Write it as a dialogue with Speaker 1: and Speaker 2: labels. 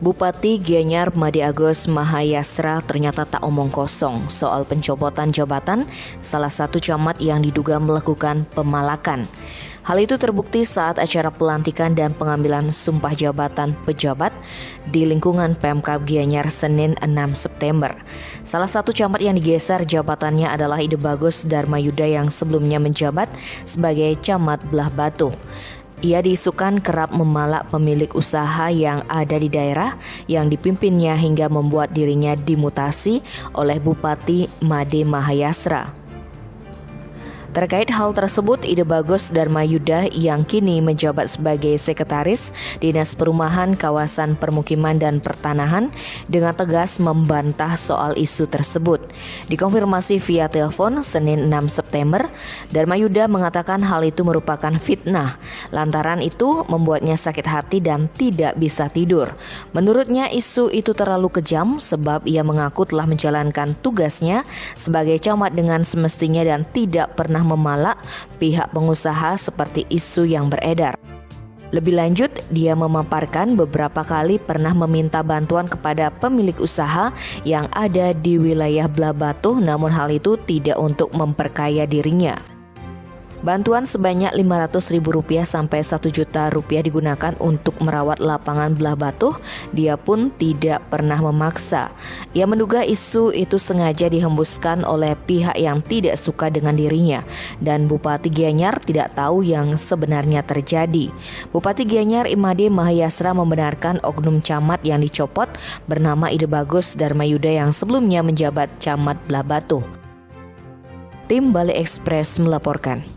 Speaker 1: Bupati Gianyar Made Agus Mahayastra ternyata tak omong kosong soal pencopotan jabatan salah satu camat yang diduga melakukan pemalakan. Hal itu terbukti saat acara pelantikan dan pengambilan sumpah jabatan pejabat di lingkungan Pemkab Gianyar Senin 6 September. Salah satu camat yang digeser jabatannya adalah Ide Bagus Darmayuda yang sebelumnya menjabat sebagai camat Belah Batu. Ia diisukan kerap memalak pemilik usaha yang ada di daerah yang dipimpinnya hingga membuat dirinya dimutasi oleh Bupati Made Mahayastra. Terkait hal tersebut, Ide Bagus Darmayuda yang kini menjabat sebagai Sekretaris Dinas Perumahan Kawasan Permukiman dan Pertanahan dengan tegas membantah soal isu tersebut. Dikonfirmasi via telepon Senin 6 September, Darmayuda mengatakan hal itu merupakan fitnah. Lantaran itu membuatnya sakit hati dan tidak bisa tidur. Menurutnya isu itu terlalu kejam sebab ia mengaku telah menjalankan tugasnya sebagai camat dengan semestinya dan tidak pernah memalak pihak pengusaha seperti isu yang beredar. Lebih lanjut, dia memaparkan beberapa kali pernah meminta bantuan kepada pemilik usaha yang ada di wilayah Belah Batu, namun hal itu tidak untuk memperkaya dirinya. Bantuan sebanyak Rp500.000 sampai Rp1.000.000 digunakan untuk merawat lapangan Belah Batu. Dia pun tidak pernah memaksa. Ia menduga isu itu sengaja dihembuskan oleh pihak yang tidak suka dengan dirinya dan Bupati Gianyar tidak tahu yang sebenarnya terjadi. Bupati Gianyar Made Mahayastra membenarkan oknum camat yang dicopot bernama Ide Bagus Darmayuda yang sebelumnya menjabat camat Belah Batu. Tim Bali Express melaporkan.